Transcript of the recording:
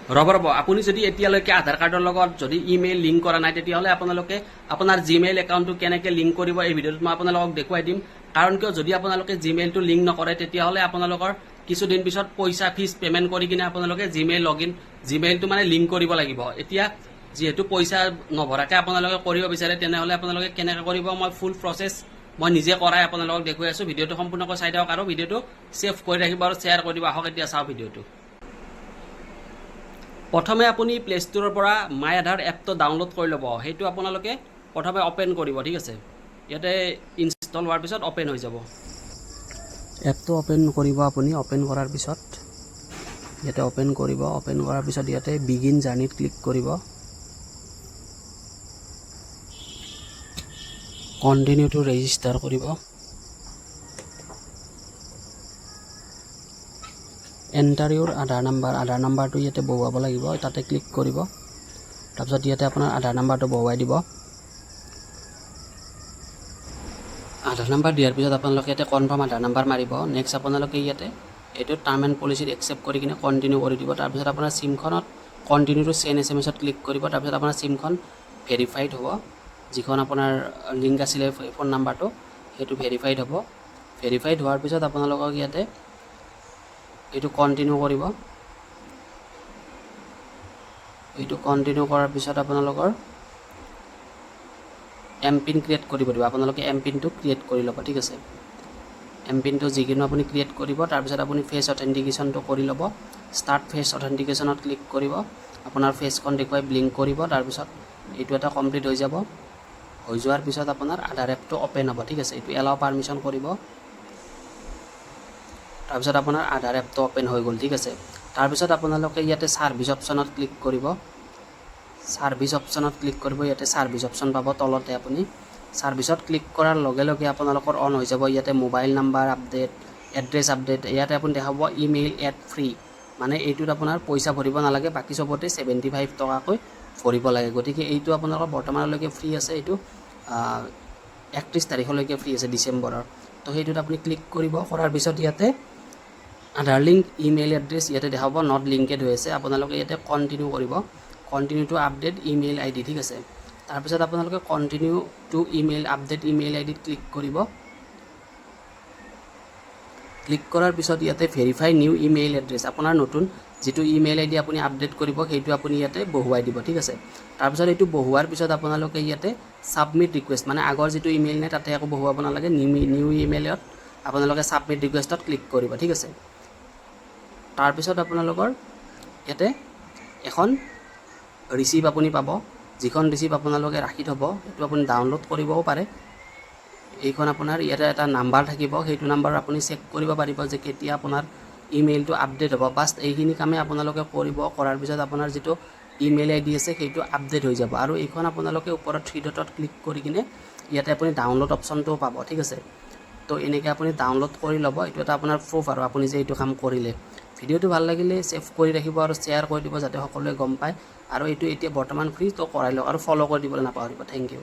ৰব আপুনি যদি এতিয়ালৈকে আধাৰ কাৰ্ডৰ লগত যদি ইমেইল লিংক কৰা নাই তেতিয়াহ'লে আপোনালোকে আপোনাৰ জিমেইল একাউণ্টটো কেনেকৈ লিংক কৰিব এই ভিডিঅ'টোত মই আপোনালোকক দেখুৱাই দিম কাৰণ কিয় যদি আপোনালোকে জিমেইলটো লিংক নকৰে তেতিয়াহ'লে আপোনালোকৰ কিছুদিন পিছত পইচা ফিজ পেমেন্ট কৰি কিনে আপোনালোকে জিমেইল লগইন জিমেইলটো মানে লিংক কৰিব লাগিব এতিয়া যেহেতু পইচা নভৰাকে আপোনালোকে কৰিব বিচাৰে তেনেহ'লে আপোনালোকে কেনেকৈ কৰিব মই ফুল প্ৰচেছ মই নিজে কৰাই আপোনালোকক দেখুৱাই আছো ভিডিঅ'টো সম্পূৰ্ণকৈ চাই দিয়ক আৰু ভিডিঅ'টো সেভ কৰি ৰাখিব আৰু শ্বেয়াৰ কৰি দিব আহক এতিয়া চাওঁ ভিডিঅ'টো প্ৰথমে আপুনি প্লে ষ্ট'ৰৰ পৰা মাই আধাৰ এপটো ডাউনলোড কৰি ল'ব সেইটো আপোনালোকে প্ৰথমে ওপেন কৰিব ঠিক আছে ইয়াতে ইনষ্টল হোৱাৰ পিছত ওপেন হৈ যাব এপটো ওপেন কৰিব আপুনি ওপেন কৰাৰ পিছত ইয়াতে ওপেন কৰিব ওপেন কৰাৰ পিছত ইয়াতে বিগিন জাৰ্নিত ক্লিক কৰিব কন্টিনিউ টু ৰেজিষ্টাৰ কৰিব এণ্টাৰ ইউৰ আধাৰ নাম্বাৰটো ইয়াতে বহুৱাব লাগিব তাতে ক্লিক কৰিব তাৰপিছত ইয়াতে আপোনাৰ আধাৰ নাম্বাৰটো বহুৱাই দিব আধাৰ নাম্বাৰ দিয়াৰ পিছত আপোনালোকে ইয়াতে কনফাৰ্ম আধাৰ নাম্বাৰ মাৰিব নেক্সট আপোনালোকে ইয়াতে এইটো টাৰ্ম এণ্ড পলিচিত একচেপ্ট কৰি কিনে কণ্টিনিউ কৰি দিব তাৰপিছত আপোনাৰ চিমখনত কণ্টিনিউ টু চেণ্ড SMS-ত ক্লিক কৰিব তাৰপিছত আপোনাৰ চিমখন ভেৰিফাইড হ'ব যিখন আপোনাৰ লিংক আছিলে ফোন নাম্বাৰটো সেইটো ভেৰিফাইড হ'ব ভেৰিফাইড হোৱাৰ পিছত আপোনালোকক ইয়াতে এইটো কণ্টিনিউ কৰিব এইটো কণ্টিনিউ কৰাৰ পিছত আপোনালোকৰ এমপিন ক্ৰিয়েট কৰিব দিব আপোনালোকে এমপিনটো ক্ৰিয়েট কৰি ল'ব ঠিক আছে এমপিনটো যিকোনো আপুনি ক্ৰিয়েট কৰিব তাৰপিছত আপুনি ফেচ অথেণ্টিকেশ্যনটো কৰি ল'ব ষ্টাৰ্ট ফেচ অথেণ্টিকেশ্যনত ক্লিক কৰিব আপোনাৰ ফেচখন দেখুৱাই ব্লিংক কৰিব তাৰপিছত এইটো এটা কমপ্লিট হৈ যাব হৈ যোৱাৰ পিছত আপোনাৰ আধাৰ এপটো ওপেন হ'ব ঠিক আছে এইটো এলাও পাৰমিশ্যন কৰিব তাৰপিছত আপোনাৰ আধাৰ এপটো ওপেন হৈ গ'ল ঠিক আছে তাৰপিছত আপোনালোকে ইয়াতে সাৰ্ভিস অপশ্যনত ক্লিক কৰিব ইয়াতে সাৰ্ভিস অপশ্যন পাব তলতে আপুনি সাৰ্ভিসত ক্লিক কৰাৰ লগে লগে আপোনালোকৰ অন হৈ যাব ইয়াতে mobile number update address update ইয়াতে আপুনি দেখাব ইমেইল এড ফ্ৰী মানে এইটোত আপোনাৰ পইচা ভৰিব নালাগে বাকি সবতে 75 টকাকৈ ভৰিব লাগে গতিকে এইটো আপোনালোকৰ বৰ্তমানলৈকে ফ্ৰী আছে এইটো 31 তাৰিখলৈকে ফ্ৰী আছে ডিসেম্বৰৰ তো সেইটোত আপুনি ক্লিক কৰিব কৰাৰ পিছত ইয়াতে আধাৰ লিংক ইমেইল এড্ৰেছ ইয়াতে দেখাব নট লিংকেড হৈ আছে আপোনালোকে ইয়াতে কন্টিনিউ কৰিব continue to update email ID ঠিক আছে তাৰপিছত আপোনালোকে continue to email update email আইডিত ক্লিক কৰিব ক্লিক কৰাৰ পিছত ইয়াতে ভেৰিফাই নিউ ইমেইল এড্ৰেছ আপোনাৰ নতুন যেটো ইমেইল আইডি আপুনি আপডেট কৰিব সেইটো আপুনি ইয়াতে বহুৱাই দিব ঠিক আছে তাৰপিছত এইটো বহুৱাৰ পিছত আপোনালোকে ইয়াতে সাবমিট ৰিকুৱেষ্ট মানে আগৰ যেটো ইমেইল নাই তাতে একো বহুৱাব নালাগে নিউ ইমেইলত আপোনালোকে সাবমিট ৰিকুৱেষ্টত ক্লিক কৰিব ঠিক আছে তাৰপিছত আপোনালোকৰ ইয়াতে এখন ৰিসিভ আপুনি পাব যিখন ৰিসিভ আপোনালোকে ৰাখি থব সেইটো আপুনি ডাউনলোড কৰিবও পাৰে এইখন আপোনাৰ ইয়াতে এটা নাম্বাৰ থাকিব সেইটো নাম্বাৰ আপুনি চেক কৰিব পাৰিব যে কেতিয়া আপোনাৰ ইমেইলটো আপডেট হ'ব বাস এইখিনি কামে আপোনালোকে কৰিব কৰাৰ পিছত আপোনাৰ যেটো ইমেইল আইডি আছে সেইটো আপডেট হৈ যাব আৰু এইখন আপোনালোকে ওপৰত 3 ডটত ক্লিক কৰি কিনে ইয়াতে আপুনি ডাউনলোড অপচনটো পাব ঠিক আছে তো এনেকৈ আপুনি ডাউনলোড কৰি ল'ব এইটো এটা আপোনাৰ প্ৰুফ আৰু আপুনি যে এইটো কাম কৰিলে ভিডিঅ'টো ভাল লাগিলে সেভ কৰি ৰাখিব আৰু শ্বেয়াৰ কৰি দিব যাতে সকলোৱে গম পায় আৰু এইটো এতিয়া বৰ্তমান ফ্ৰী তো কৰাই লওক আৰু ফলো কৰি দিবলৈ নাপাহৰিব থ্যাংক ইউ